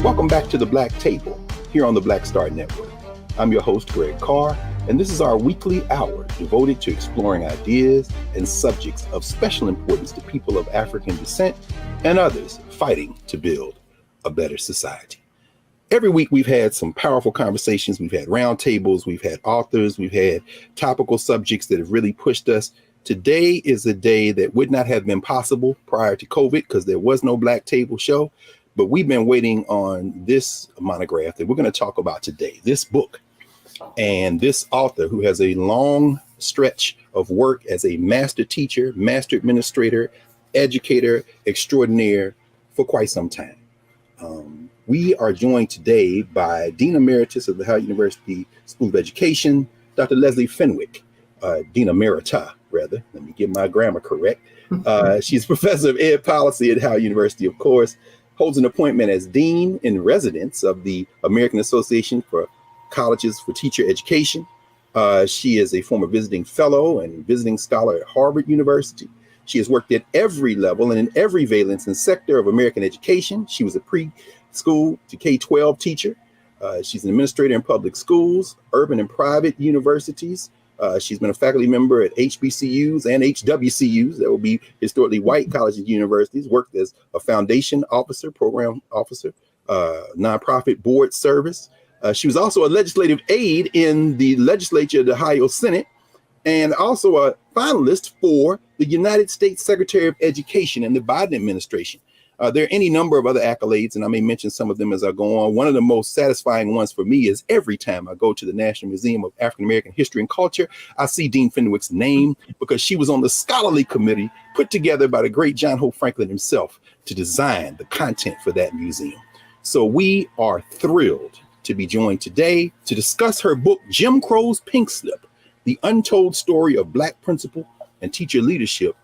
Welcome back to the Black Table here on the Black Star Network. I'm your host, Greg Carr, and this is our weekly hour devoted to exploring ideas and subjects of special importance to people of African descent and others fighting to build a better society. Every week we've had some powerful conversations. We've had roundtables, we've had authors, we've had topical subjects that have really pushed us. Today is a day that would not have been possible prior to COVID because there was no Black Table show. But we've been waiting on this monograph that we're going to talk about today, this book, and this author who has a long stretch of work as a master teacher, master administrator, educator extraordinaire for quite some time. We are joined today by Dean Emeritus of the Howard University School of Education, Dr. Leslie Fenwick, Dean Emerita, rather. Let me get my grammar correct. She's professor of ed policy at Howard University, of course. Holds an appointment as Dean in Residence of the American Association for Colleges for Teacher Education. She is a former visiting fellow and visiting scholar at Harvard University. She has worked at every level and in every valence and sector of American education. She was a preschool to K-12 teacher. She's an administrator in public schools, urban and private universities. She's been a faculty member at HBCUs and HWCUs, that will be historically white colleges and universities, worked as a foundation officer, program officer, nonprofit board service. She was also a legislative aide in the legislature of the Ohio Senate, and also a finalist for the United States Secretary of Education in the Biden administration. There are any number of other accolades, and I may mention some of them as I go on. One of the most satisfying ones for me is every time I go to the National Museum of African American History and Culture, I see Dean Fenwick's name because she was on the scholarly committee put together by the great John Hope Franklin himself to design the content for that museum. So we are thrilled to be joined today to discuss her book, Jim Crow's Pink Slip, The Untold Story of Black Principal and Teacher Leadership.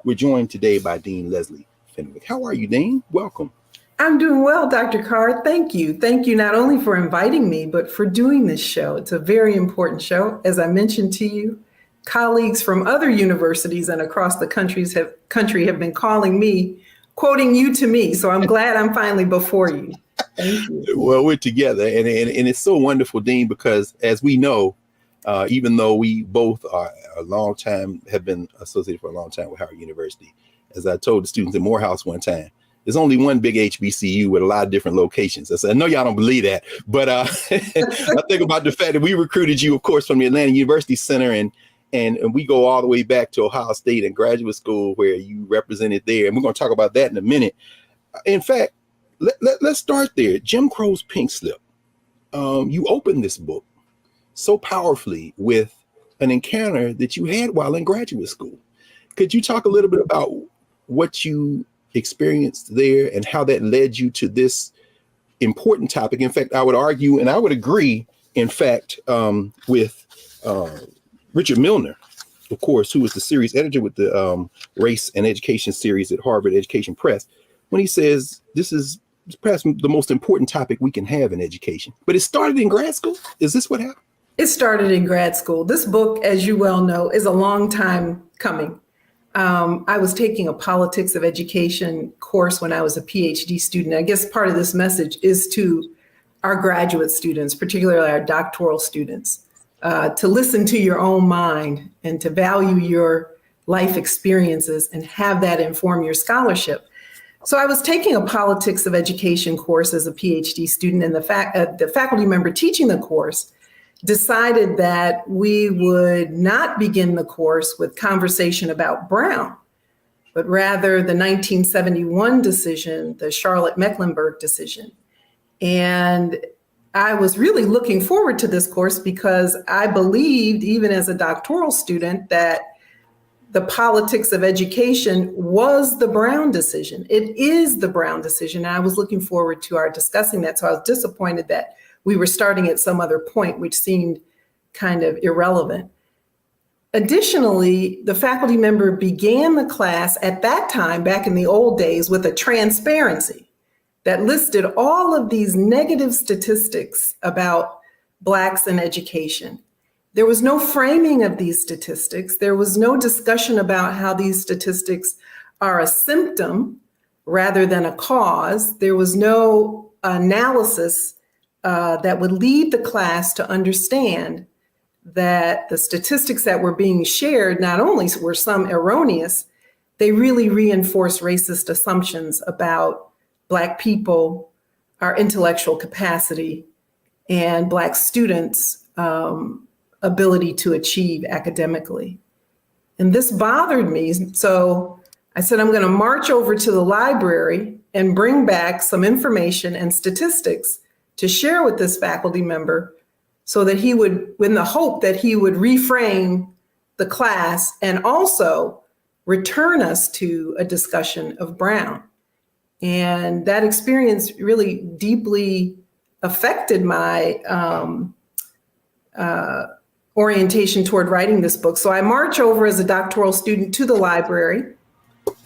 We're joined today by Dean Leslie Fenwick. How are you, Dean? Welcome. I'm doing well, Dr. Carr. Thank you. Thank you not only for inviting me, but for doing this show. It's a very important show. As I mentioned to you, colleagues from other universities and across the country have been calling me, quoting you to me. So I'm glad I'm finally before you. Thank you. Well, we're together. And it's so wonderful, Dean, because as we know, even though we both are have been associated for a long time with Howard University, as I told the students at Morehouse one time, there's only one big HBCU with a lot of different locations. I said, I know y'all don't believe that, but I think about the fact that we recruited you, of course, from the Atlanta University Center, and we go all the way back to Ohio State and graduate school where you represented there. And we're going to talk about that in a minute. In fact, let's start there. Jim Crow's Pink Slip. You opened this book so powerfully with an encounter that you had while in graduate school. Could you talk a little bit about what you experienced there and how that led you to this important topic? In fact, I would argue, and I would agree, in fact, with Richard Milner, of course, who was the series editor with the Race and Education series at Harvard Education Press, when he says this is perhaps the most important topic we can have in education. But it started in grad school. Is this what happened? It started in grad school. This book, as you well know, is a long time coming. I was taking a politics of education course when I was a PhD student. I guess part of this message is to our graduate students, particularly our doctoral students, to listen to your own mind and to value your life experiences and have that inform your scholarship. So I was taking a politics of education course as a PhD student, and the faculty member teaching the course decided that we would not begin the course with conversation about Brown, but rather the 1971 decision, the Charlotte-Mecklenburg decision. And I was really looking forward to this course because I believed, even as a doctoral student, that the politics of education was the Brown decision. It is the Brown decision. And I was looking forward to our discussing that. So I was disappointed that we were starting at some other point, which seemed kind of irrelevant. Additionally, the faculty member began the class at that time, back in the old days, with a transparency that listed all of these negative statistics about Blacks in education. There was no framing of these statistics. There was no discussion about how these statistics are a symptom rather than a cause. There was no analysis that would lead the class to understand that the statistics that were being shared not only were some erroneous, they really reinforce racist assumptions about Black people, our intellectual capacity, and Black students' ability to achieve academically. And this bothered me. So I said, I'm going to march over to the library and bring back some information and statistics to share with this faculty member so that he would, in the hope that he would reframe the class and also return us to a discussion of Brown. And that experience really deeply affected my orientation toward writing this book. So I march over as a doctoral student to the library,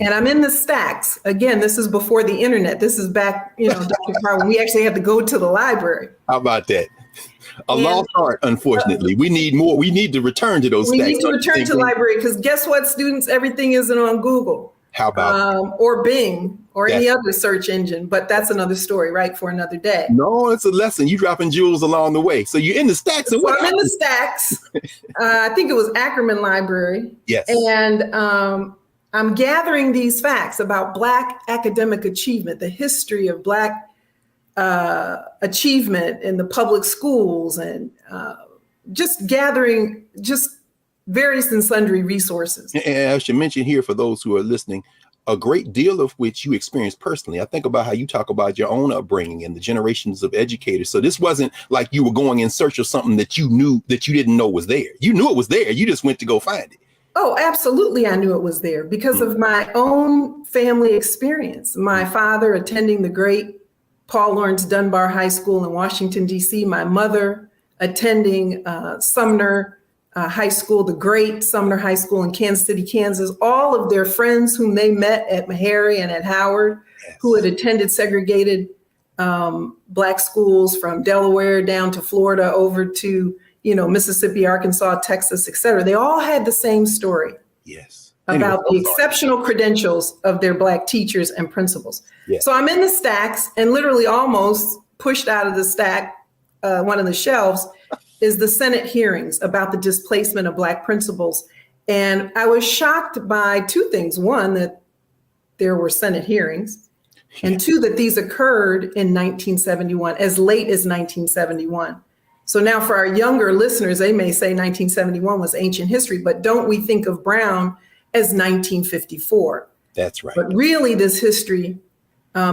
and I'm in the stacks. Again, this is before the internet. This is back, Dr. Carr, when we actually had to go to the library. How about that? A lost art, unfortunately. We need more. We need to return to those stacks. We need to return to the library because guess what, students? Everything isn't on Google. How about or Bing or any other search engine, but that's another story, right, for another day. No, it's a lesson. You dropping jewels along the way. So you're in the stacks. So I'm in the stacks. I think it was Ackerman Library. Yes. And I'm gathering these facts about Black academic achievement, the history of Black achievement in the public schools, and just gathering just various and sundry resources. And I should mention here for those who are listening, a great deal of which you experienced personally. I think about how you talk about your own upbringing and the generations of educators. So this wasn't like you were going in search of something that you knew that you didn't know was there. You knew it was there. You just went to go find it. Oh, absolutely. I knew it was there because of my own family experience. My father attending the great Paul Laurence Dunbar High School in Washington, D.C. My mother attending Sumner High School, the great Sumner High School in Kansas City, Kansas. All of their friends whom they met at Meharry and at Howard, who had attended segregated Black schools from Delaware down to Florida over to Mississippi, Arkansas, Texas, et cetera. They all had the same story. Yes. About the exceptional credentials of their Black teachers and principals. Yes. So I'm in the stacks and literally almost pushed out of the stack, one of the shelves, is the Senate hearings about the displacement of Black principals. And I was shocked by two things. One, that there were Senate hearings, and two, that these occurred in 1971, as late as 1971. So now for our younger listeners, they may say 1971 was ancient history, but don't we think of Brown as 1954? That's right. But really this history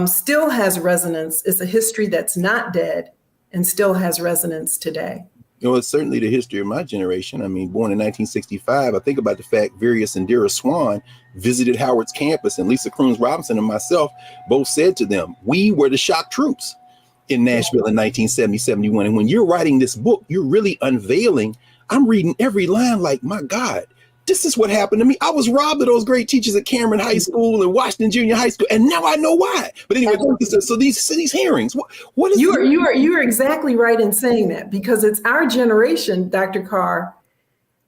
still has resonance. It's a history that's not dead and still has resonance today. It's certainly the history of my generation. I mean, born in 1965, I think about the fact Various and Dira Swan visited Howard's campus, and Lisa Crooms Robinson and myself both said to them, we were the shock troops in Nashville in 1970, 71. And when you're writing this book, you're really unveiling. I'm reading every line like, my God, this is what happened to me. I was robbed of those great teachers at Cameron High School and Washington Junior High School, and now I know why. But anyway, so these hearings, what is you are exactly right in saying that, because it's our generation, Dr. Carr.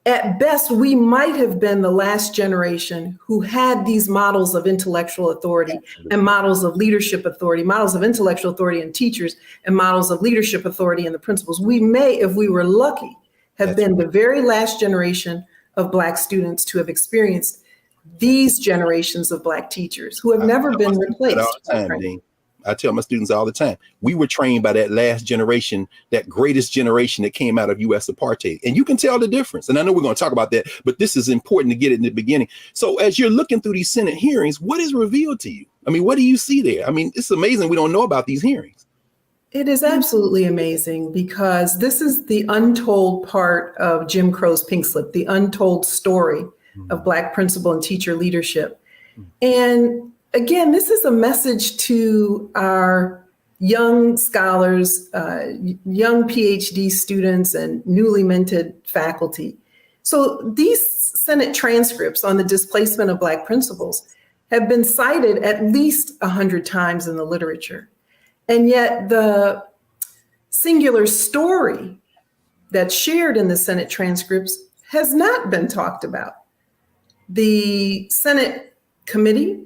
At best, we might have been the last generation who had these models of intellectual authority and models of leadership authority, models of intellectual authority in teachers and models of leadership authority in the principals. We may, if we were lucky, have been the very last generation of Black students to have experienced these generations of Black teachers who have never been replaced. I tell my students all the time, we were trained by that last generation, that greatest generation that came out of U.S. apartheid. And you can tell the difference. And I know we're going to talk about that, but this is important to get it in the beginning. So as you're looking through these Senate hearings, what is revealed to you? I mean, what do you see there? I mean, it's amazing we don't know about these hearings. It is absolutely amazing, because this is the untold part of Jim Crow's Pink Slip, the untold story of Black principal and teacher leadership. And again, this is a message to our young scholars, young PhD students, and newly minted faculty. So these Senate transcripts on the displacement of Black principals have been cited at least 100 times in the literature. And yet the singular story that's shared in the Senate transcripts has not been talked about. The Senate committee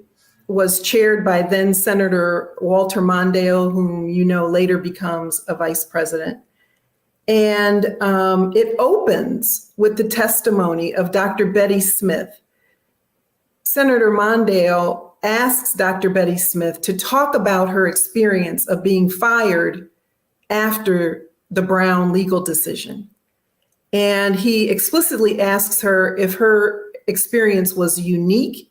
was chaired by then Senator Walter Mondale, whom you know later becomes a vice president. And it opens with the testimony of Dr. Betty Smith. Senator Mondale asks Dr. Betty Smith to talk about her experience of being fired after the Brown legal decision. And he explicitly asks her if her experience was unique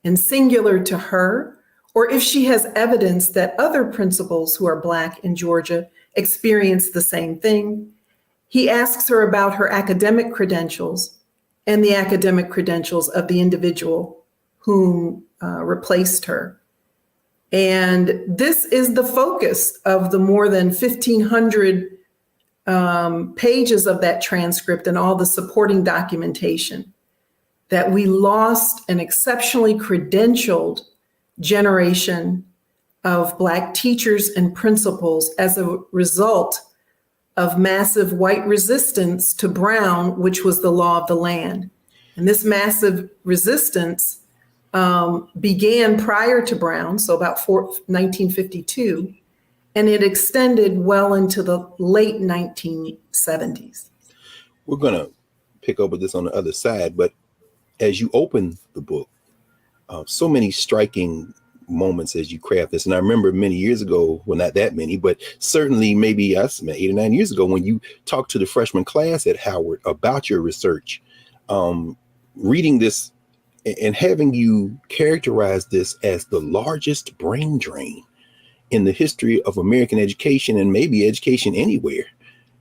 and singular to her, or if she has evidence that other principals who are Black in Georgia experienced the same thing. He asks her about her academic credentials and the academic credentials of the individual whom replaced her. And this is the focus of the more than 1,500 pages of that transcript and all the supporting documentation, that we lost an exceptionally credentialed generation of Black teachers and principals as a result of massive white resistance to Brown, which was the law of the land. And this massive resistance began prior to Brown, so about 1952, and it extended well into the late 1970s. We're going to pick up with this on the other side, but as you open the book, so many striking moments as you craft this. And I remember many years ago, well, not that many, but certainly maybe 8 or 9 years ago, when you talked to the freshman class at Howard about your research, reading this and having you characterize this as the largest brain drain in the history of American education and maybe education anywhere.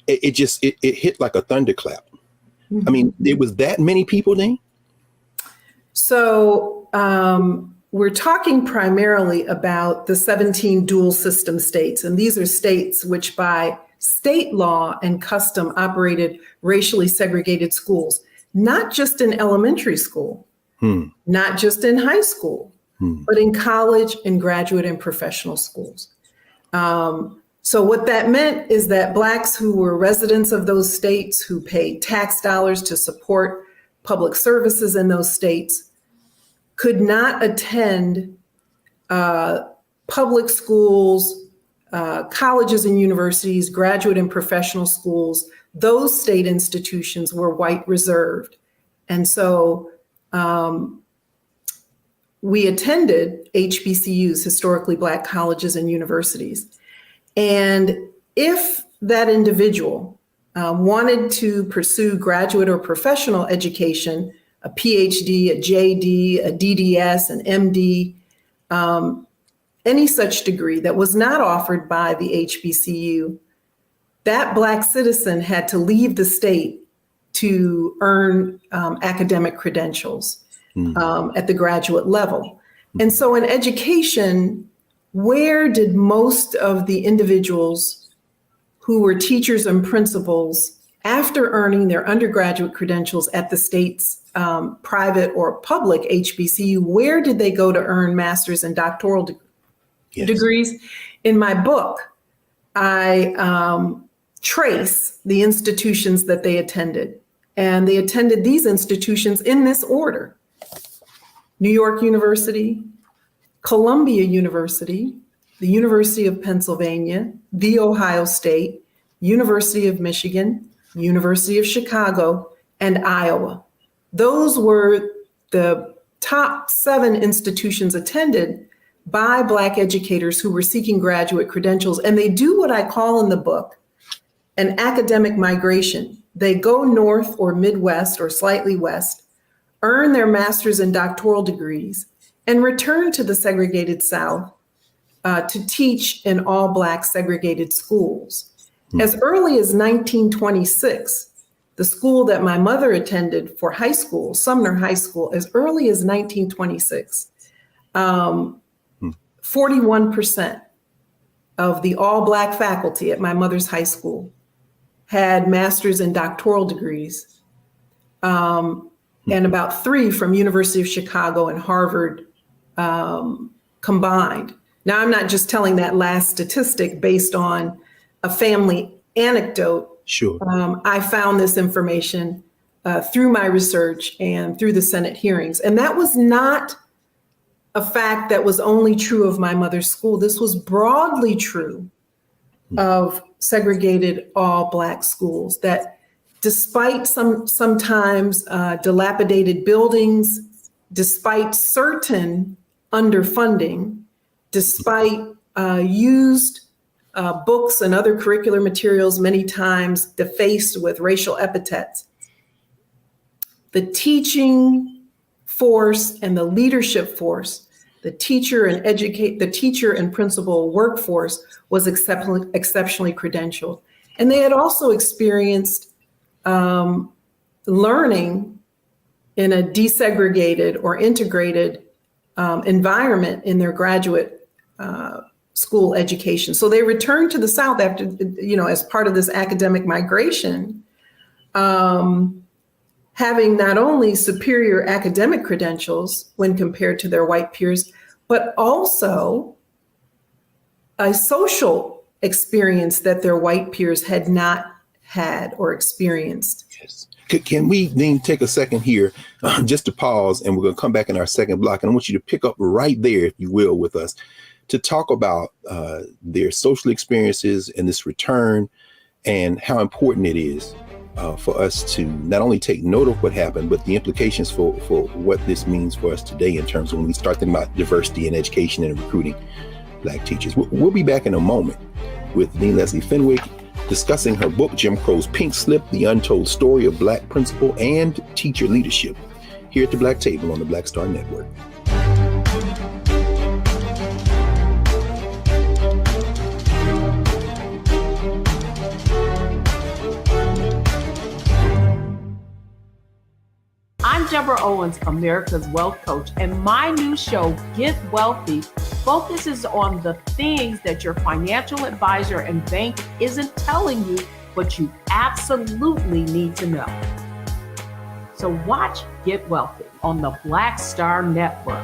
It hit like a thunderclap. Mm-hmm. I mean, there was that many people then? So we're talking primarily about the 17 dual system states. And these are states which by state law and custom operated racially segregated schools, not just in elementary school, not just in high school, but in college and graduate and professional schools. So what that meant is that Blacks who were residents of those states, who paid tax dollars to support public services in those states, could not attend public schools, colleges and universities, graduate and professional schools. Those state institutions were white reserved. And so we attended HBCUs, historically Black colleges and universities. And if that individual wanted to pursue graduate or professional education, a PhD, a JD, a DDS, an MD, any such degree that was not offered by the HBCU, that Black citizen had to leave the state to earn academic credentials at the graduate level. And so in education, where did most of the individuals who were teachers and principals, after earning their undergraduate credentials at the state's private or public HBCU, where did they go to earn master's and doctoral degrees? In my book, I trace the institutions that they attended. And they attended these institutions in this order: New York University, Columbia University, the University of Pennsylvania, The Ohio State, University of Michigan, University of Chicago, and Iowa. Those were the top 7 institutions attended by Black educators who were seeking graduate credentials. And they do what I call in the book an academic migration. They go north or Midwest or slightly west, earn their master's and doctoral degrees, and return to the segregated South to teach in all Black segregated schools. As early as 1926, the school that my mother attended for high school, Sumner High School, as early as 1926, 41% of the all Black faculty at my mother's high school had master's and doctoral degrees, and about 3 from University of Chicago and Harvard combined. Now, I'm not just telling that last statistic based on a family anecdote. Sure. I found this information through my research and through the Senate hearings. And that was not a fact that was only true of my mother's school. This was broadly true of segregated all Black schools, that despite sometimes dilapidated buildings, despite certain underfunding, despite used books and other curricular materials many times defaced with racial epithets, the teaching force and the leadership force, the teacher and principal workforce was exceptionally credentialed. And they had also experienced learning in a desegregated or integrated environment in their graduate school education. So they returned to the South after, as part of this academic migration, having not only superior academic credentials when compared to their white peers, but also a social experience that their white peers had not had or experienced. Yes. Can we then take a second here just to pause, and we're going to come back in our second block. And I want you to pick up right there, if you will, with us to talk about their social experiences and this return and how important it is for us to not only take note of what happened, but the implications for what this means for us today in terms of when we start thinking about diversity in education and recruiting Black teachers. We'll be back in a moment with Dean Leslie Fenwick discussing her book, Jim Crow's Pink Slip, The Untold Story of Black Principal and Teacher Leadership, here at the Black Table on the Black Star Network. I'm Deborah Owens, America's Wealth Coach, and my new show, Get Wealthy, focuses on the things that your financial advisor and bank isn't telling you, but you absolutely need to know. So watch Get Wealthy on the Black Star Network.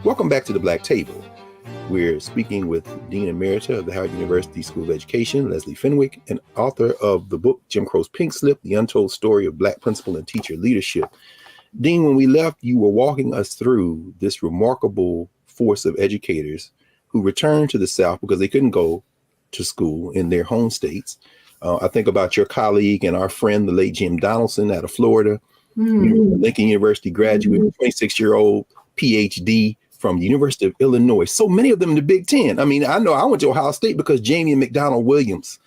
Welcome back to the Black Table. We're speaking with Dean Emerita of the Howard University School of Education, Leslie Fenwick, and author of the book, Jim Crow's Pink Slip, The Untold Story of Black Principal and Teacher Leadership. Dean, when we left, you were walking us through this remarkable force of educators who returned to the South because they couldn't go to school in their home states. I think about your colleague and our friend, the late Jim Donaldson out of Florida, Lincoln University graduate, 26-year-old PhD from the University of Illinois. So many of them in the Big Ten. I mean, I know I went to Ohio State because Jamie and McDonald Williams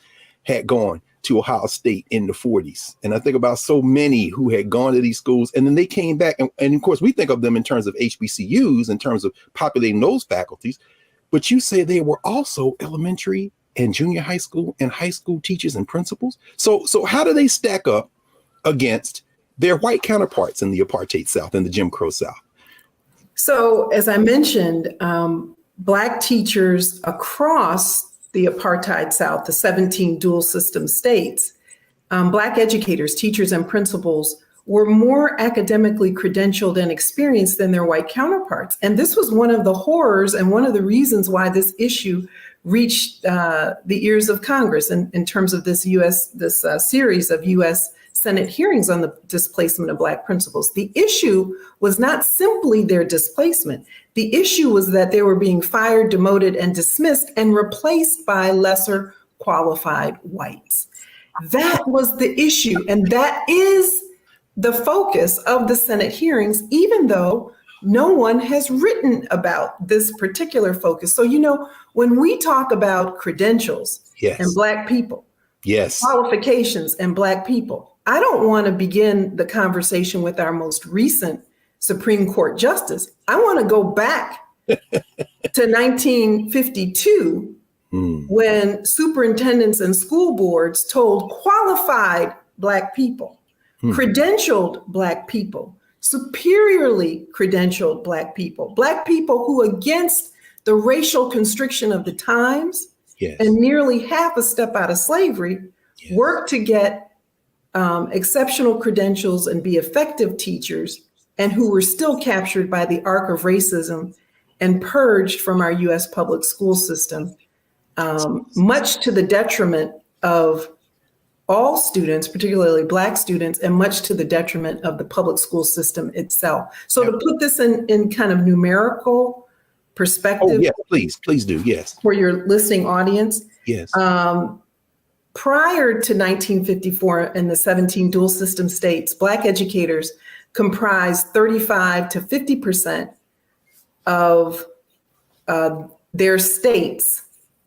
had gone to Ohio State in the 40s. And I think about so many who had gone to these schools, and then they came back. And of course, we think of them in terms of HBCUs, in terms of populating those faculties. But you say they were also elementary and junior high school and high school teachers and principals. So how do they stack up against their white counterparts in the apartheid South and the Jim Crow South? So, as I mentioned, Black teachers across the apartheid South, the 17 dual system states, Black educators, teachers, and principals were more academically credentialed and experienced than their white counterparts. And this was one of the horrors and one of the reasons why this issue reached the ears of Congress in terms of this series of U.S. Senate hearings on the displacement of Black principals. The issue was not simply their displacement. The issue was that they were being fired, demoted, and dismissed and replaced by lesser qualified whites. That was the issue. And that is the focus of the Senate hearings, even though no one has written about this particular focus. So, when we talk about credentials and Black people, qualifications and Black people, I don't want to begin the conversation with our most recent Supreme Court justice. I want to go back to 1952 when superintendents and school boards told qualified Black people, credentialed Black people, superiorly credentialed Black people who, against the racial constriction of the times and nearly half a step out of slavery, worked to get exceptional credentials and be effective teachers, and who were still captured by the arc of racism and purged from our U.S. public school system, much to the detriment of all students, particularly Black students, and much to the detriment of the public school system itself. So to put this in kind of numerical perspective. Oh, yeah, please do. Yes. For your listening audience. Yes. Prior to 1954 in the 17 dual system states, Black educators comprised 35 to 50% of their state's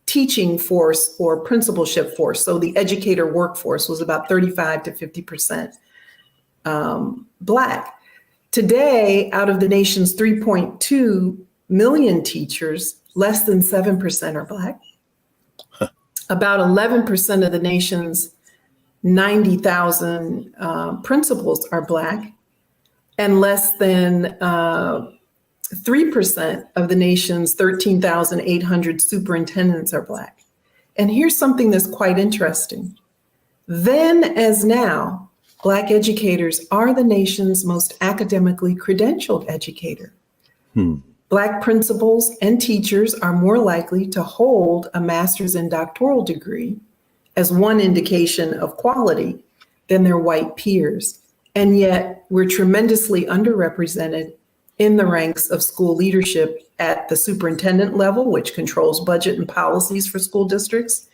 teaching force or principalship force. So the educator workforce was about 35 to 50% Black. Today, out of the nation's 3.2 million teachers, less than 7% are Black. About 11% of the nation's 90,000 principals are Black, and less than 3% of the nation's 13,800 superintendents are Black. And here's something that's quite interesting. Then as now, Black educators are the nation's most academically credentialed educator. Black principals and teachers are more likely to hold a master's and doctoral degree as one indication of quality than their white peers. And yet we're tremendously underrepresented in the ranks of school leadership at the superintendent level, which controls budget and policies for school districts,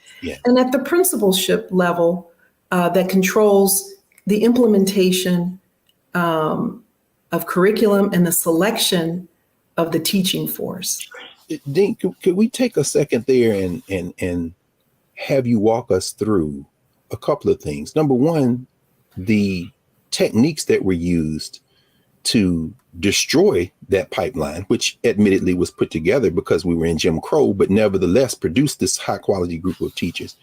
and at the principalship level that controls the implementation of curriculum and the selection of the teaching force. Dean, could we take a second there and have you walk us through a couple of things? Number one, the techniques that were used to destroy that pipeline, which admittedly was put together because we were in Jim Crow, but nevertheless produced this high quality group of teachers.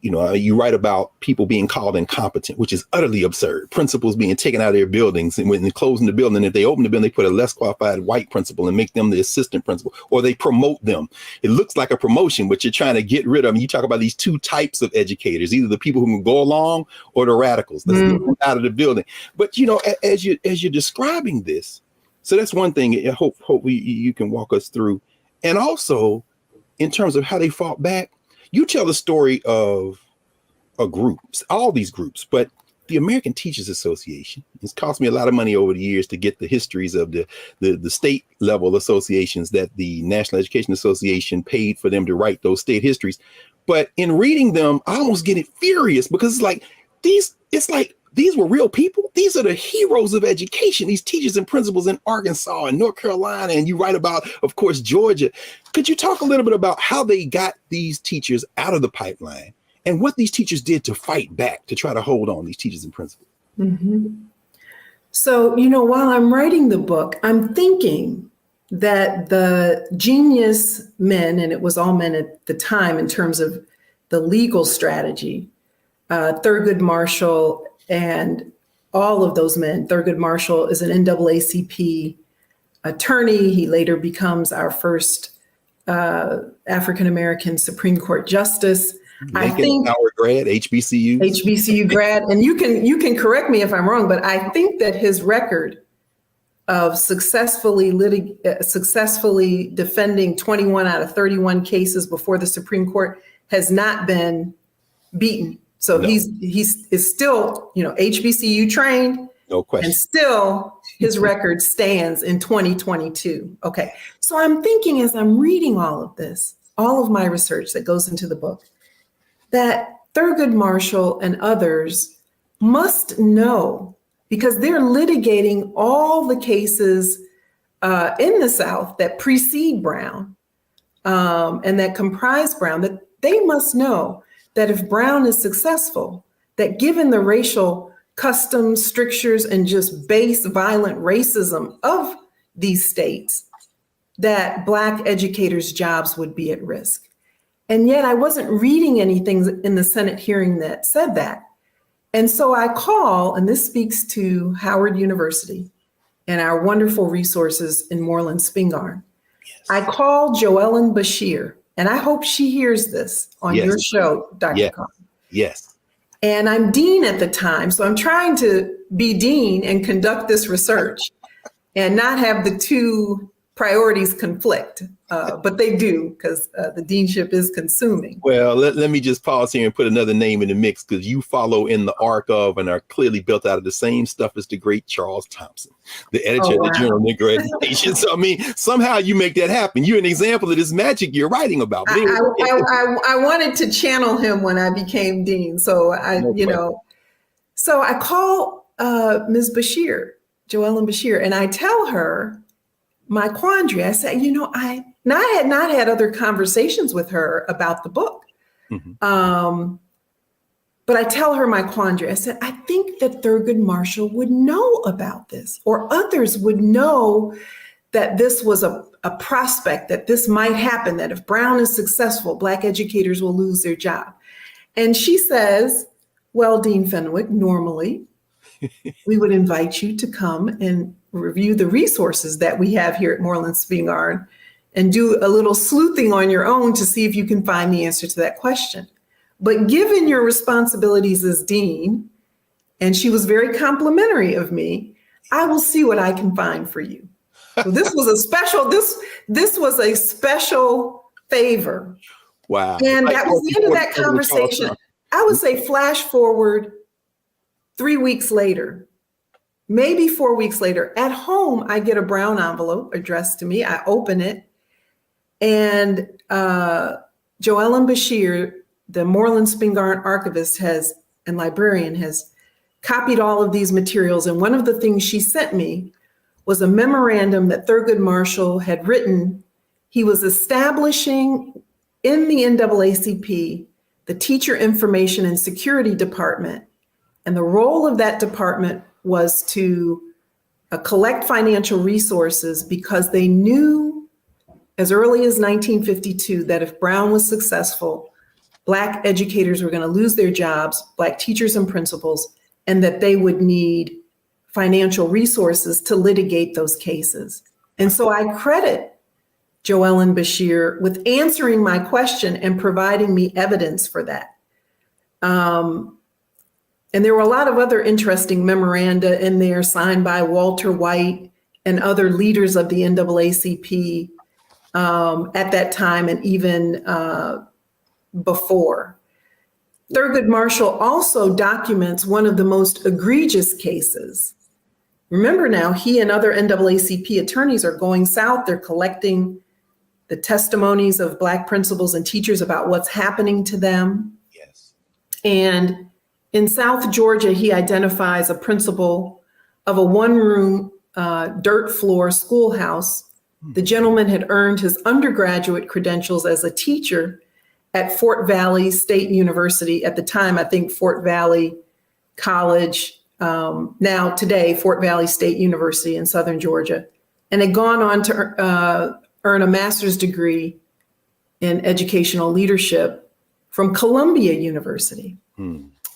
You know, you write about people being called incompetent, which is utterly absurd. Principals being taken out of their buildings, and when they're closing the building, if they open the building, they put a less qualified white principal and make them the assistant principal, or they promote them. It looks like a promotion, but you're trying to get rid of them. You talk about these two types of educators, either the people who can go along or the radicals. Let's get them out of the building. But, you know, as you're describing this, so that's one thing. I hope you can walk us through. And also, in terms of how they fought back, you tell the story of a group, all these groups, but the American Teachers Association. It's cost me a lot of money over the years to get the histories of the state level associations that the National Education Association paid for them to write those state histories. But in reading them, I almost get furious because it's like these were real people. These are the heroes of education, these teachers and principals in Arkansas and North Carolina. And you write about, of course, Georgia. Could you talk a little bit about how they got these teachers out of the pipeline and what these teachers did to fight back, to try to hold on, these teachers and principals? So, you know, while I'm writing the book, I'm thinking that the genius men, and it was all men at the time in terms of the legal strategy, Thurgood Marshall and all of those men. Thurgood Marshall is an NAACP attorney. He later becomes our first African-American Supreme Court justice. I think our grad, HBCU grad, and you can correct me if I'm wrong, but I think that his record of successfully defending 21 out of 31 cases before the Supreme Court has not been beaten. So no. he's still, you know, HBCU trained. No question. And still his record stands in 2022. Okay. So I'm thinking, as I'm reading all of this, all of my research that goes into the book, that Thurgood Marshall and others must know, because they're litigating all the cases in the South that precede Brown and that comprise Brown, that they must know that if Brown is successful, that given the racial customs, strictures, and just base violent racism of these states, that Black educators' jobs would be at risk. And yet I wasn't reading anything in the Senate hearing that said that. And so I call, and this speaks to Howard University and our wonderful resources in Moreland Spingarn. Yes. I call Joellen Bashir, and I hope she hears this on your show, Dr. Carr. Yes. And I'm dean at the time, so I'm trying to be dean and conduct this research and not have the two priorities conflict, but they do, because the deanship is consuming. Well, let me just pause here and put another name in the mix, because you follow in the arc of and are clearly built out of the same stuff as the great Charles Thompson, the editor of the Journal of Negro Education. So, I mean, somehow you make that happen. You're an example of this magic you're writing about. I wanted to channel him when I became dean. So so I call Ms. Bashir, Joellen Bashir, and I tell her my quandary. I said, I had not had other conversations with her about the book. Mm-hmm. But I tell her my quandary. I said, I think that Thurgood Marshall would know about this, or others would know that this was a prospect, that this might happen, that if Brown is successful, Black educators will lose their job. And she says, well, Dean Fenwick, normally we would invite you to come and review the resources that we have here at Moreland Spingarn and do a little sleuthing on your own to see if you can find the answer to that question. But given your responsibilities as dean, and she was very complimentary of me, I will see what I can find for you. So this was a special favor. Wow. And that was the end of that conversation. I would say flash forward 3 weeks later, maybe 4 weeks later, at home, I get a brown envelope addressed to me. I open it, and Joellen Bashir, the Moreland Spingarn archivist and librarian, has copied all of these materials. And one of the things she sent me was a memorandum that Thurgood Marshall had written. He was establishing in the NAACP the Teacher Information and Security Department. And the role of that department was to collect financial resources, because they knew as early as 1952 that if Brown was successful, Black educators were going to lose their jobs, Black teachers and principals, and that they would need financial resources to litigate those cases. And so I credit Joellen Bashir with answering my question and providing me evidence for that. And there were a lot of other interesting memoranda in there signed by Walter White and other leaders of the NAACP at that time, and even before. Thurgood Marshall also documents one of the most egregious cases. Remember now, he and other NAACP attorneys are going south. They're collecting the testimonies of Black principals and teachers about what's happening to them. Yes. And in South Georgia, he identifies a principal of a one-room dirt floor schoolhouse. The gentleman had earned his undergraduate credentials as a teacher at Fort Valley State University. At the time, I think Fort Valley College, now today, Fort Valley State University in Southern Georgia, and had gone on to earn a master's degree in educational leadership from Columbia University.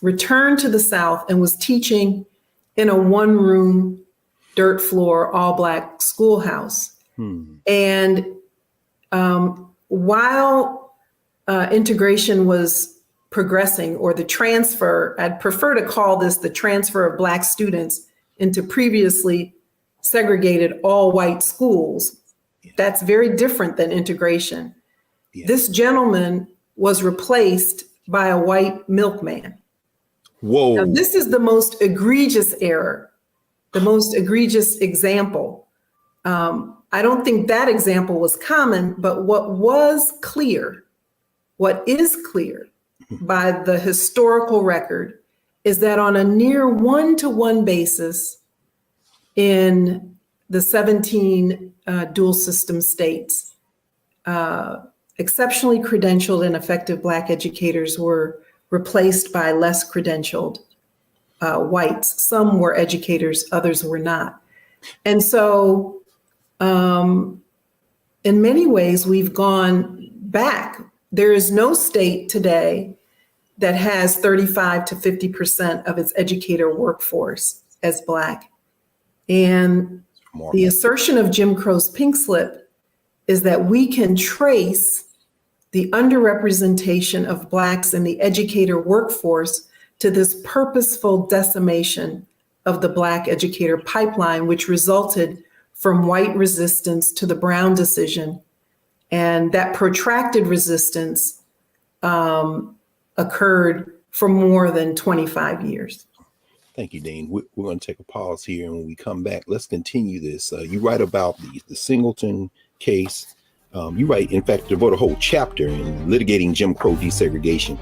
Returned to the South and was teaching in a one-room dirt floor, all Black schoolhouse. And while integration was progressing, or the transfer, I'd prefer to call this the transfer of Black students into previously segregated all-white schools. That's very different than integration. This gentleman was replaced by a white milkman. Whoa. Now, this is the most egregious error, the most egregious example. I don't think that example was common, but what is clear by the historical record is that on a near one-to-one basis in the 17 dual system states, exceptionally credentialed and effective Black educators were replaced by less credentialed whites. Some were educators, others were not. And so in many ways, we've gone back. There is no state today that has 35 to 50% of its educator workforce as Black. And the assertion of Jim Crow's pink slip is that we can trace the underrepresentation of Blacks in the educator workforce to this purposeful decimation of the Black educator pipeline, which resulted from white resistance to the Brown decision. And that protracted resistance occurred for more than 25 years. Thank you, Dean. We're going to take a pause here, and when we come back, let's continue this. You write about the Singleton case. You write, in fact, devote a whole chapter in litigating Jim Crow desegregation.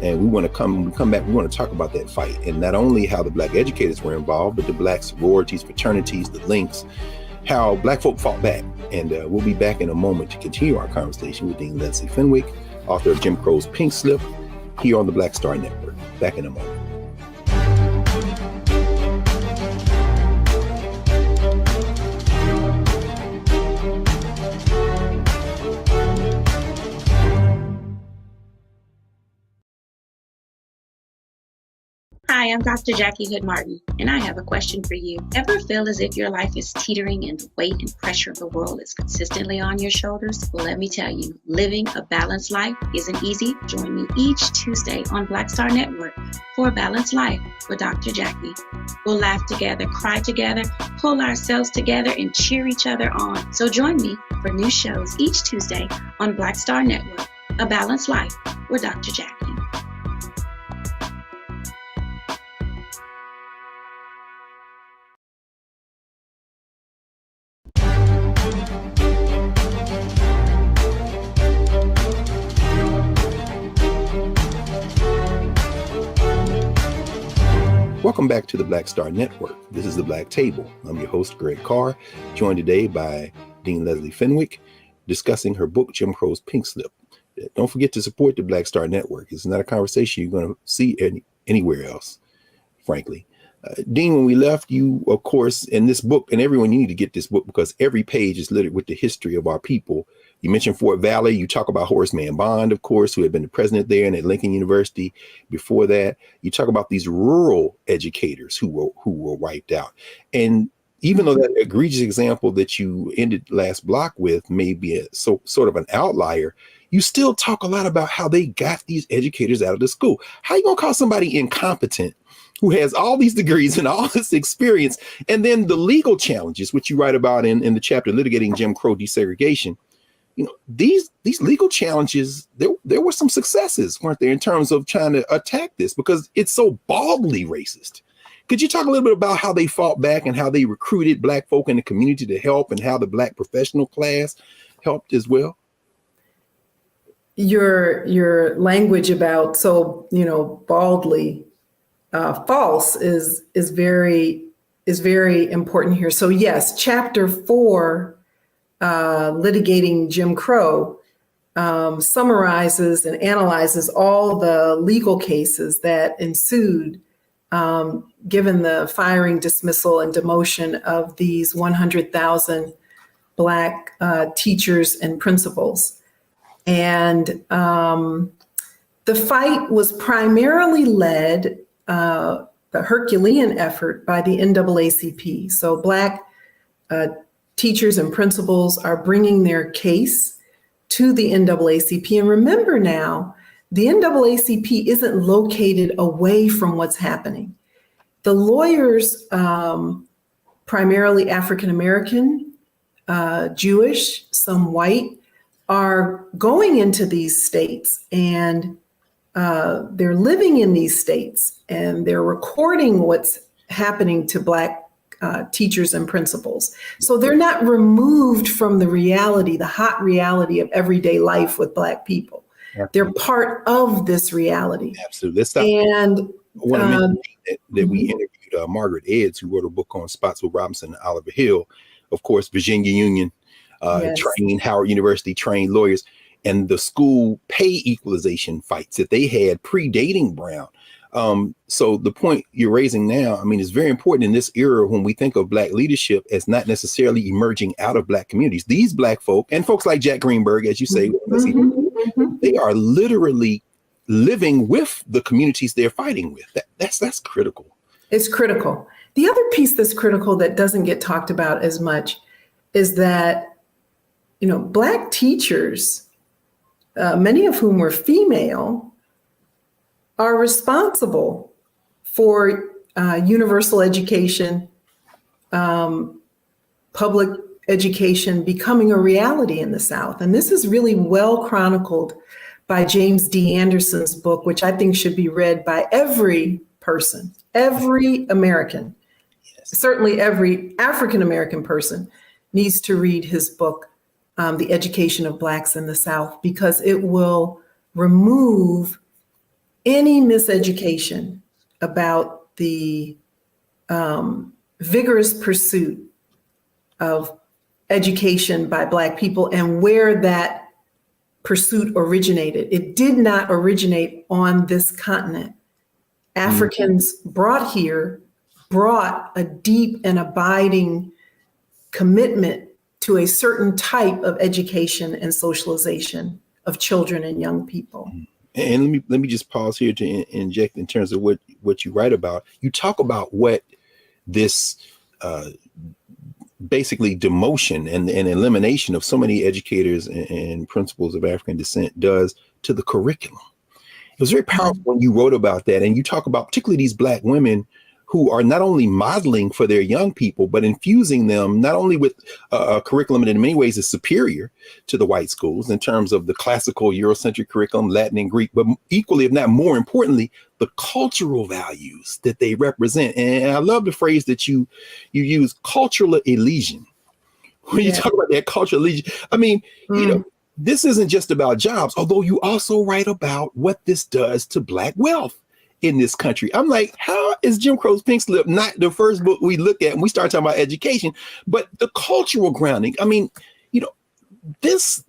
And we want to come back, we want to talk about that fight, and not only how the Black educators were involved, but the Black sororities, fraternities, the links, how Black folk fought back. And we'll be back in a moment to continue our conversation with Dean Leslie Fenwick, author of Jim Crow's Pink Slip, here on the Black Star Network. Back in a moment. Hi, I'm Dr. Jackie Hood Martin, and I have a question for you. Ever feel as if your life is teetering and the weight and pressure of the world is consistently on your shoulders? Well, let me tell you, living a balanced life isn't easy. Join me each Tuesday on Black Star Network for A Balanced Life with Dr. Jackie. We'll laugh together, cry together, pull ourselves together, and cheer each other on. So join me for new shows each Tuesday on Black Star Network, A Balanced Life with Dr. Jackie. Welcome back to the Black Star Network. This is the Black Table. I'm your host, Greg Carr, joined today by Dean Leslie Fenwick, discussing her book, Jim Crow's Pink Slip. Don't forget to support the Black Star Network. It's not a conversation you're going to see anywhere else, frankly. Dean, when we left, you, of course, in this book, and everyone, you need to get this book because every page is littered with the history of our people. You mentioned Fort Valley. You talk about Horace Mann Bond, of course, who had been the president there and at Lincoln University before that. You talk about these rural educators who were wiped out. And even though that egregious example that you ended last block with may be sort of an outlier, you still talk a lot about how they got these educators out of the school. How you going to call somebody incompetent who has all these degrees and all this experience, and then the legal challenges, which you write about in the chapter Litigating Jim Crow Desegregation? You know, these legal challenges, there were some successes, weren't there, in terms of trying to attack this because it's so baldly racist. Could you talk a little bit about how they fought back and how they recruited Black folk in the community to help and how the Black professional class helped as well? Your language about baldly false is very important here. So yes, chapter 4, litigating Jim Crow, summarizes and analyzes all the legal cases that ensued, given the firing, dismissal, and demotion of these 100,000 Black teachers and principals. And the fight was primarily led, the Herculean effort, by the NAACP. So Black teachers and principals are bringing their case to the NAACP. And remember now, the NAACP isn't located away from what's happening. The lawyers, primarily African-American, Jewish, some white, are going into these states and they're living in these states and they're recording what's happening to Black teachers and principals. So they're not removed from the reality, the hot reality of everyday life with Black people. Absolutely. They're part of this reality. Absolutely. Let's stop. And I want to mention that we interviewed Margaret Edds, who wrote a book on Spotswood Robinson and Oliver Hill. Of course, Virginia Union trained, Howard University trained lawyers, and the school pay equalization fights that they had predating Brown. So the point you're raising now, I mean, is very important in this era when we think of Black leadership as not necessarily emerging out of Black communities. These Black folk and folks like Jack Greenberg, as you say, they are literally living with the communities they're fighting with. That's critical. It's critical. The other piece that's critical that doesn't get talked about as much is that, Black teachers, many of whom were female, are responsible for universal education public education becoming a reality in the South. And this is really well chronicled by James D. Anderson's book, which I think should be read by every person, every American. Certainly every African American person needs to read his book, The Education of Blacks in the South, because it will remove any miseducation about the vigorous pursuit of education by Black people and where that pursuit originated. It did not originate on this continent. Africans brought a deep and abiding commitment to a certain type of education and socialization of children and young people. And let me just pause here to inject in terms of what you write about. You talk about what this basically demotion and elimination of so many educators and principals of African descent does to the curriculum. It was very powerful when you wrote about that, and you talk about particularly these Black women who are not only modeling for their young people, but infusing them not only with a curriculum that in many ways is superior to the white schools in terms of the classical Eurocentric curriculum, Latin and Greek, but equally, if not more importantly, the cultural values that they represent. And I love the phrase that you use, cultural elision. When you talk about that cultural elision, I mean, you know, this isn't just about jobs, although you also write about what this does to Black wealth in this country. I'm like, how is Jim Crow's Pink Slip not the first book we look at when we start talking about education, but the cultural grounding? I mean, you know, this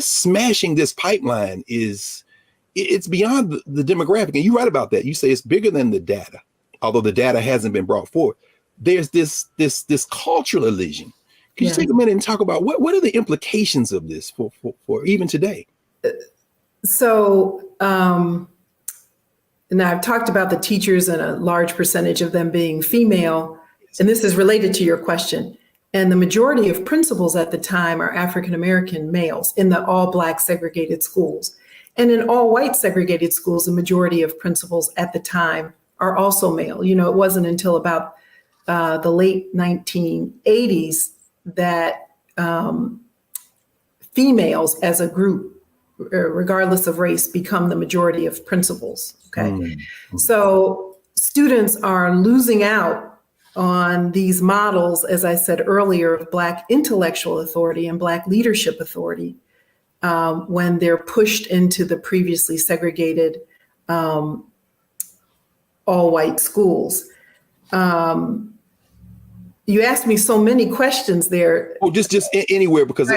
smashing this pipeline it's beyond the demographic. And you write about that. You say it's bigger than the data, although the data hasn't been brought forward. There's this cultural elision. Can you take a minute and talk about what are the implications of this for even today? So, and I've talked about the teachers and a large percentage of them being female, and this is related to your question. And the majority of principals at the time are African-American males in the all Black segregated schools. And in all white segregated schools, the majority of principals at the time are also male. You know, it wasn't until about the late 1980s that females as a group, regardless of race, become the majority of principals. Okay. So students are losing out on these models, as I said earlier, of Black intellectual authority and Black leadership authority when they're pushed into the previously segregated all white schools. You asked me so many questions there. Oh, just anywhere, because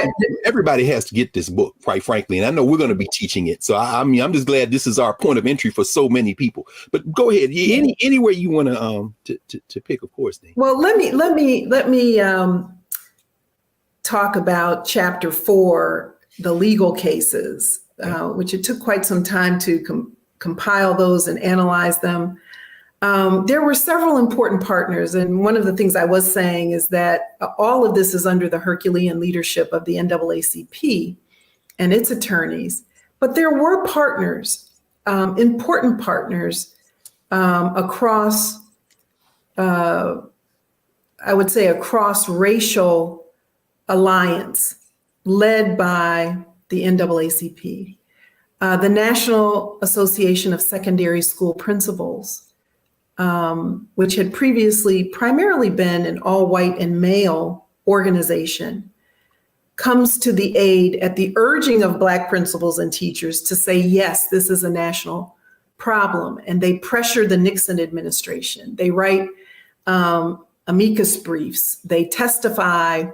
everybody has to get this book, quite frankly. And I know we're going to be teaching it. So I'm just glad this is our point of entry for so many people. But go ahead. Anywhere you want to pick, of course. Dave. Well, let me talk about chapter 4, the legal cases, which it took quite some time to compile those and analyze them. There were several important partners, and one of the things I was saying is that all of this is under the Herculean leadership of the NAACP and its attorneys, but there were partners, important partners across, I would say, a cross-racial alliance led by the NAACP, the National Association of Secondary School Principals, which had previously primarily been an all-white and male organization, comes to the aid at the urging of Black principals and teachers to say, yes, this is a national problem. And they pressure the Nixon administration. They write amicus briefs. They testify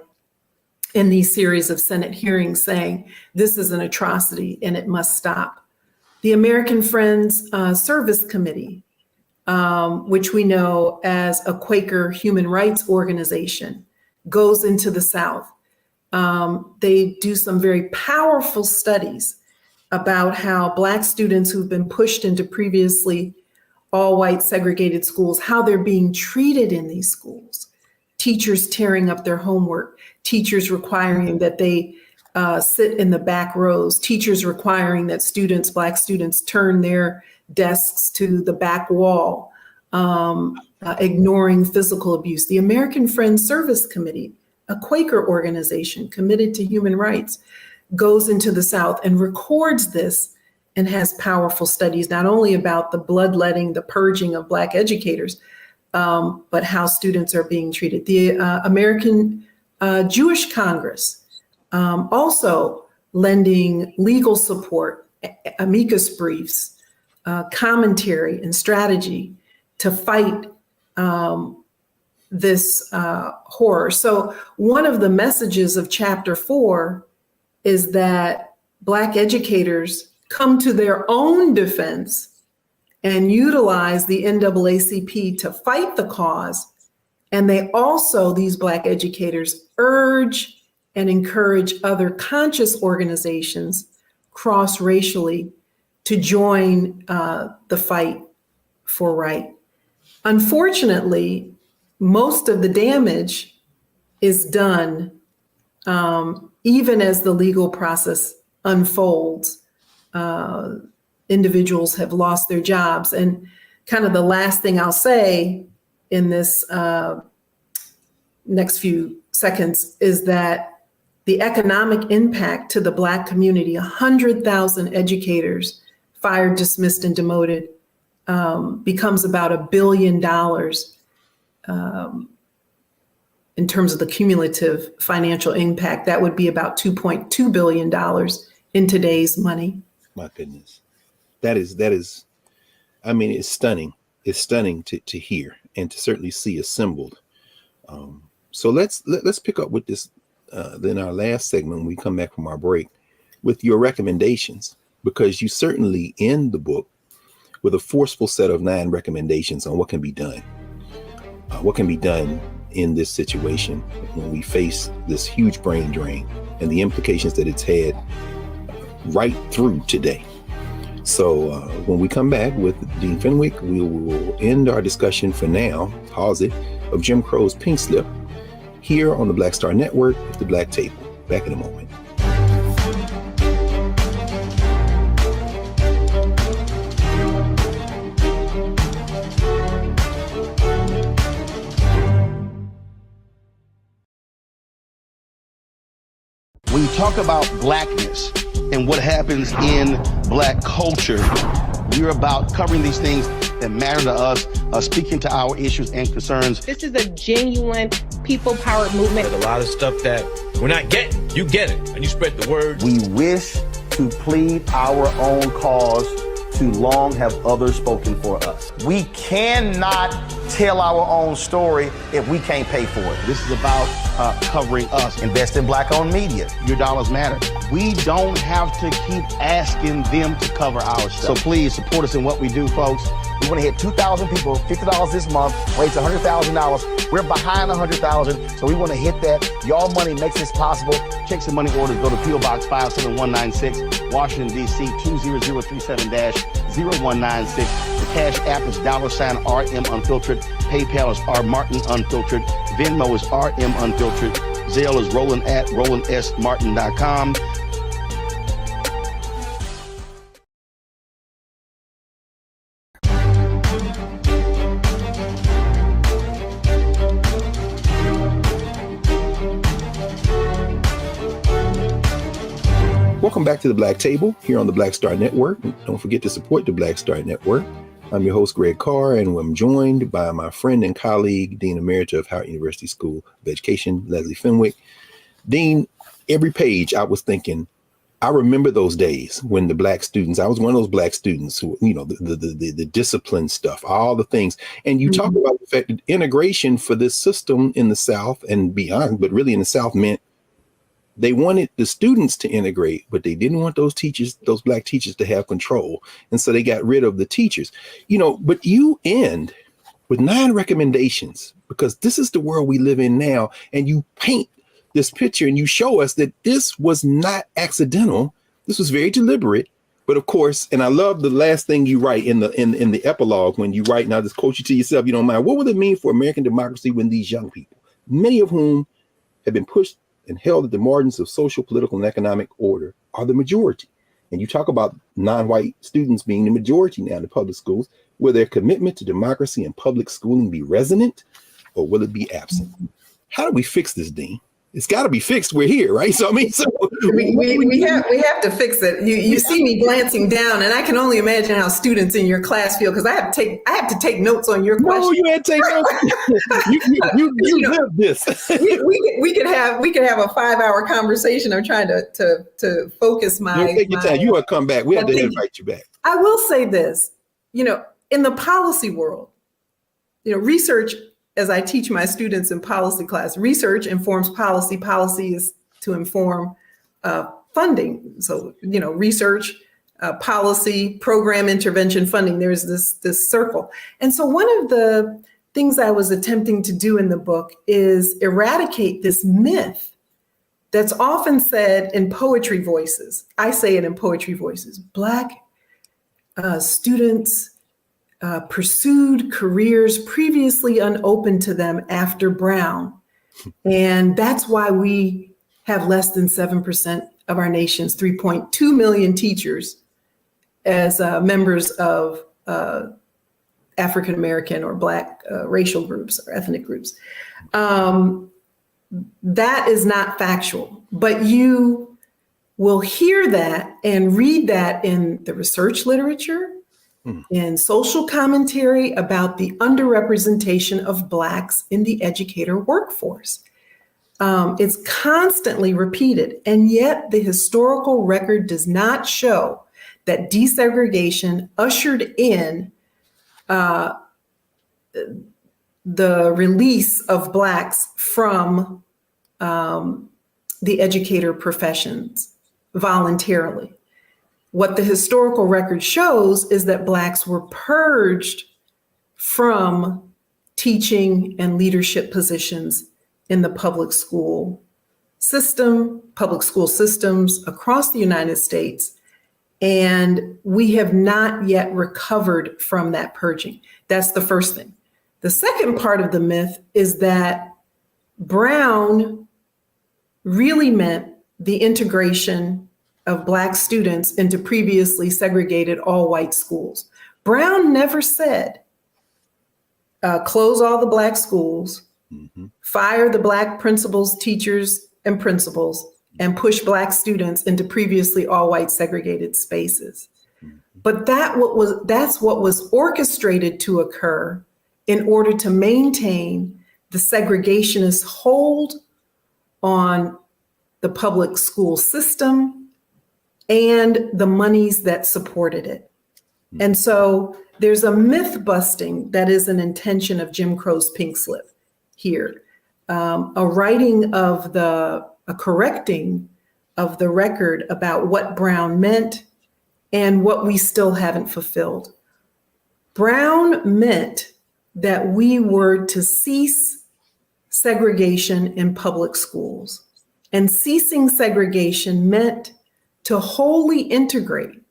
in these series of Senate hearings saying, this is an atrocity and it must stop. The American Friends Service Committee, which we know as a Quaker human rights organization, goes into the South. They do some very powerful studies about how Black students who've been pushed into previously all-white segregated schools, how they're being treated in these schools. Teachers tearing up their homework, teachers requiring that they sit in the back rows, teachers requiring that Black students turn their desks to the back wall, ignoring physical abuse. The American Friends Service Committee a Quaker organization committed to human rights, goes into the South and records this and has powerful studies, not only about the bloodletting, the purging of Black educators, but how students are being treated. The American Jewish Congress also lending legal support, amicus briefs, commentary and strategy to fight this horror. So one of the messages of Chapter 4 is that Black educators come to their own defense and utilize the NAACP to fight the cause. And they also, these Black educators, urge and encourage other conscious organizations cross-racially to join the fight for right. Unfortunately, most of the damage is done even as the legal process unfolds. Individuals have lost their jobs. And kind of the last thing I'll say in this next few seconds is that the economic impact to the Black community, 100,000 educators fired, dismissed, and demoted, becomes about $1 billion in terms of the cumulative financial impact. That would be about $2.2 billion in today's money. My goodness. That is, I mean, it's stunning. It's stunning to hear and to certainly see assembled. So let's pick up with this then our last segment when we come back from our break with your recommendations, because you certainly end the book with a forceful set of 9 recommendations on what can be done. What can be done in this situation when we face this huge brain drain and the implications that it's had right through today. So when we come back with Dean Fenwick, we will end our discussion for now, pause it, of Jim Crow's Pink Slip here on the Black Star Network with the Black Table. Back in a moment. When you talk about Blackness and what happens in Black culture, we're about covering these things that matter to us, speaking to our issues and concerns. This is a genuine people-powered movement. There's a lot of stuff that we're not getting. You get it, and you spread the word. We wish to plead our own cause. Too long have others spoken for us. We cannot tell our own story if we can't pay for it. This is about covering us. Invest in Black-owned media. Your dollars matter. We don't have to keep asking them to cover our stuff. So please support us in what we do, folks. We want to hit 2,000 people, $50 this month, raise $100,000. We're behind 100,000, so we want to hit that. Y'all money makes this possible. Checks and money orders go to P.O. Box 57196, Washington, D.C. 20037-0196. The Cash App is $RM Unfiltered. PayPal is R Martin Unfiltered. Venmo is RM Unfiltered. Zelle is Roland at RolandSMartin.com. Welcome back to the Black Table here on the Black Star Network. Don't forget to support the Black Star Network. I'm your host, Greg Carr, and I'm joined by my friend and colleague, Dean Emerita of Howard University School of Education, Leslie Fenwick. Dean, every page I was thinking, I remember those days when the Black students, I was one of those Black students who, you know, the discipline stuff, all the things. And you talk about the fact that integration for this system in the South and beyond, but really in the South meant they wanted the students to integrate, but they didn't want those teachers, those Black teachers, to have control. And so they got rid of the teachers, you know, but you end with 9 recommendations because this is the world we live in now. And you paint this picture and you show us that this was not accidental. This was very deliberate. But of course, and I love the last thing you write in the epilogue when you write, now just quote you to yourself, you don't mind, what would it mean for American democracy when these young people, many of whom have been pushed and held at the margins of social, political, and economic order, are the majority? And you talk about non-white students being the majority now in the public schools. Will their commitment to democracy and public schooling be resonant, or will it be absent? How do we fix this, Dean? it's got to be fixed. We're here, right? So I mean, so we have to fix it. You see me glancing down, and I can only imagine how students in your class feel, because I have to take notes on your question. No, you had to take notes. you live this. we could have a 5-hour conversation. I'm trying to focus my. Take your time. You want to come back? We have to invite you back. I will say this. In the policy world, research. As I teach my students in policy class, research informs policy. Policy is to inform funding. So, research, policy, program, intervention, funding, there's this circle. And so one of the things I was attempting to do in the book is eradicate this myth that's often said in poetry voices. I say it in poetry voices. Black students pursued careers previously unopened to them after Brown. And that's why we have less than 7% of our nation's 3.2 million teachers as members of African American or Black racial groups or ethnic groups. That is not factual, but you will hear that and read that in the research literature, in social commentary about the underrepresentation of Blacks in the educator workforce. It's constantly repeated, and yet the historical record does not show that desegregation ushered in the release of Blacks from the educator professions voluntarily. What the historical record shows is that Blacks were purged from teaching and leadership positions in the public school systems across the United States. And we have not yet recovered from that purging. That's the first thing. The second part of the myth is that Brown really meant the integration of Black students into previously segregated all-white schools. Brown never said, close all the Black schools, fire the Black principals, teachers, and principals, and push Black students into previously all-white segregated spaces. But that's what was orchestrated to occur in order to maintain the segregationist hold on the public school system and the monies that supported it. And so there's a myth busting that is an intention of Jim Crow's Pink Slip here. A correcting of the record about what Brown meant and what we still haven't fulfilled. Brown meant that we were to cease segregation in public schools. And ceasing segregation meant to wholly integrate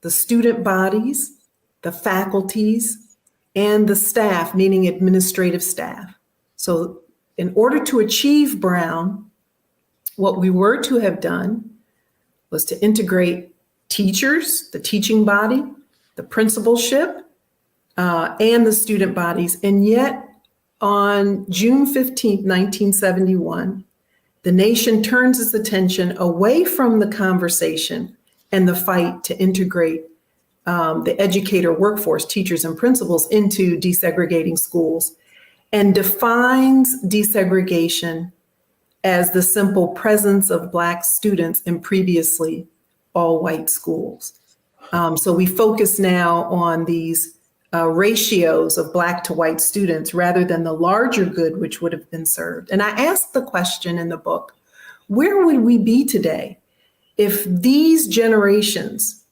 the student bodies, the faculties, and the staff, meaning administrative staff. So in order to achieve Brown, what we were to have done was to integrate teachers, the teaching body, the principalship, and the student bodies. And yet on June 15th, 1971, the nation turns its attention away from the conversation and the fight to integrate the educator workforce, teachers and principals, into desegregating schools, and defines desegregation as the simple presence of Black students in previously all-white schools. So we focus now on these ratios of Black to white students rather than the larger good which would have been served. And I asked the question in the book, where would we be today if these generations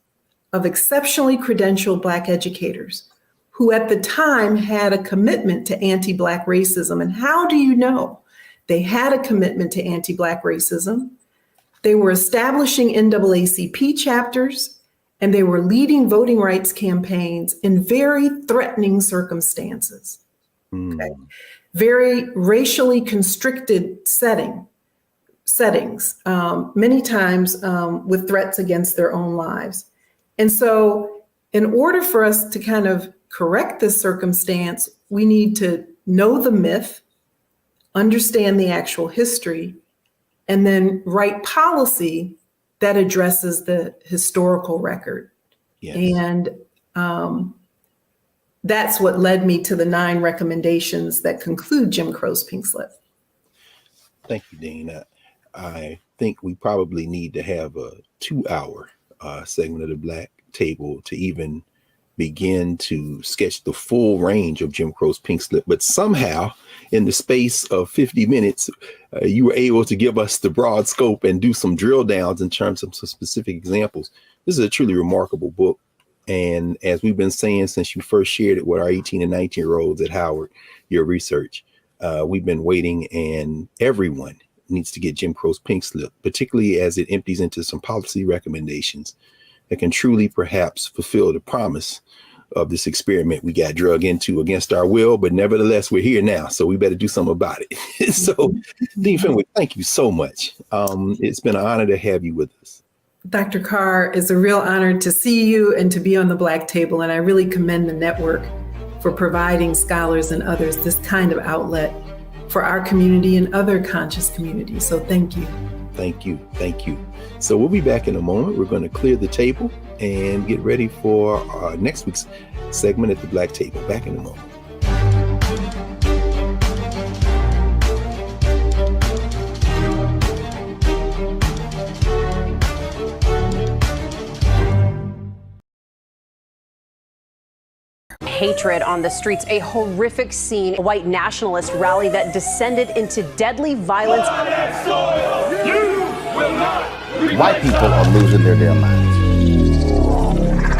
of exceptionally credentialed Black educators who at the time had a commitment to anti-Black racism, and how do you know they had a commitment to anti-Black racism? They were establishing NAACP chapters, and they were leading voting rights campaigns in very threatening circumstances. Okay. Very racially constricted settings, many times with threats against their own lives. And so in order for us to kind of correct this circumstance, we need to know the myth, understand the actual history, and then write policy that addresses the historical record. Yes. And that's what led me to the 9 recommendations that conclude Jim Crow's Pink Slip. Thank you, Dean. I think we probably need to have a 2-hour segment of the Black Table to even begin to sketch the full range of Jim Crow's Pink Slip. But somehow, in the space of 50 minutes, you were able to give us the broad scope and do some drill downs in terms of some specific examples. This is a truly remarkable book. And as we've been saying since you first shared it with our 18 and 19-year-olds at Howard, your research, we've been waiting, and everyone needs to get Jim Crow's Pink Slip, particularly as it empties into some policy recommendations that can truly perhaps fulfill the promise of this experiment we got drug into against our will. But nevertheless, we're here now, so we better do something about it. So, Dean Fenwick, thank you so much. It's been an honor to have you with us. Dr. Carr, it's a real honor to see you and to be on the Black Table. And I really commend the network for providing scholars and others this kind of outlet for our community and other conscious communities. So thank you. Thank you. Thank you. So we'll be back in a moment. We're going to clear the table and get ready for our next week's segment at the Black Table. Back in a moment. Hatred on the streets, a horrific scene, a white nationalist rally that descended into deadly violence. White people are losing their damn minds.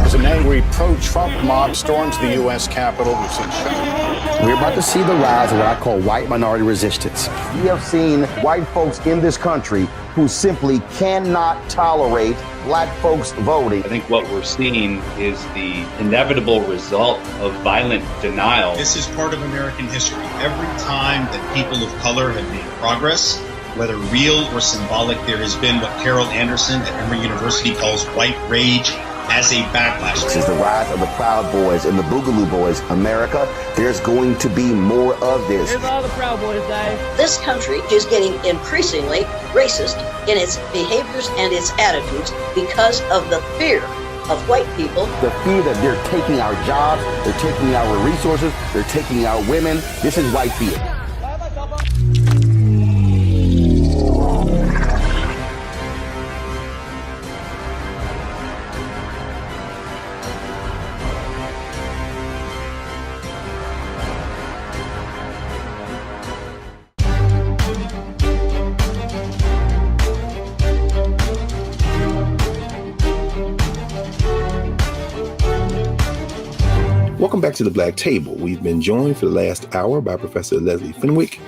As an angry pro-Trump mob storms the U.S. Capitol, we've seen shootings. We're about to see the rise of what I call white minority resistance. We have seen white folks in this country who simply cannot tolerate black folks voting. I think what we're seeing is the inevitable result of violent denial. This is part of American history. Every time that people of color have made progress, whether real or symbolic, there has been what Carol Anderson at Emory University calls white rage as a backlash. This is the rise of the Proud Boys and the Boogaloo Boys. America, there's going to be more of this. Here's all the Proud Boys, guys. This country is getting increasingly racist in its behaviors and its attitudes because of the fear of white people. The fear that they're taking our jobs, they're taking our resources, they're taking our women. This is white fear. Welcome back to the Black Table. We've been joined for the last hour by Professor Leslie Fenwick,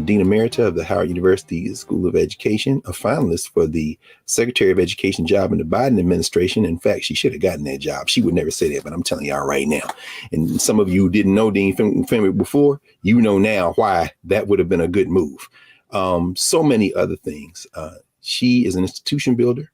Dean Emerita of the Howard University School of Education, a finalist for the Secretary of Education job in the Biden administration. In fact, she should have gotten that job. She would never say that, but I'm telling y'all right now. And some of you who didn't know Dean Fenwick before, you know now why that would have been a good move. So many other things. She is an institution builder.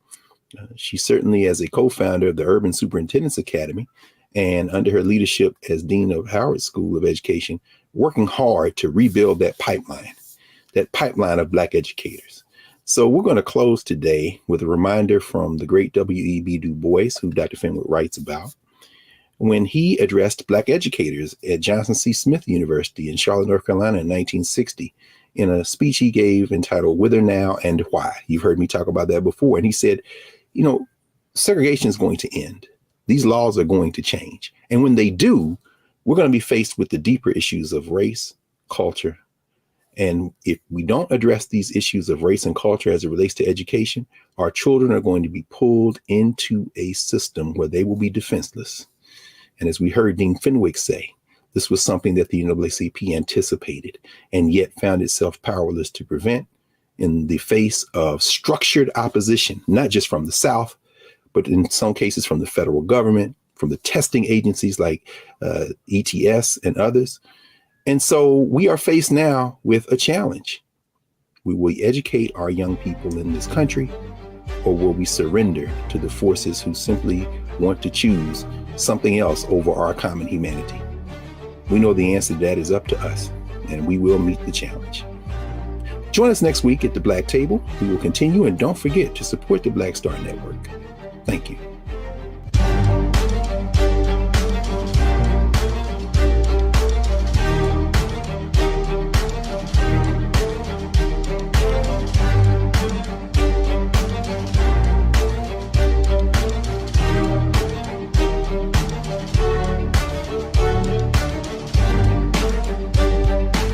She certainly is a co-founder of the Urban Superintendents Academy, and under her leadership as Dean of Howard School of Education, working hard to rebuild that pipeline of Black educators. So we're going to close today with a reminder from the great W.E.B. Du Bois, who Dr. Fenwick writes about, when he addressed Black educators at Johnson C. Smith University in Charlotte, North Carolina in 1960, in a speech he gave entitled Whither Now and Why. You've heard me talk about that before. And he said, you know, segregation is going to end. These laws are going to change. And when they do, we're going to be faced with the deeper issues of race, culture. And if we don't address these issues of race and culture as it relates to education, our children are going to be pulled into a system where they will be defenseless. And as we heard Dean Fenwick say, this was something that the NAACP anticipated and yet found itself powerless to prevent in the face of structured opposition, not just from the South, but in some cases from the federal government, from the testing agencies like ETS and others. And so we are faced now with a challenge. Will we educate our young people in this country, or will we surrender to the forces who simply want to choose something else over our common humanity? We know the answer to that is up to us, and we will meet the challenge. Join us next week at the Black Table. We will continue, and don't forget to support the Black Star Network. Thank you.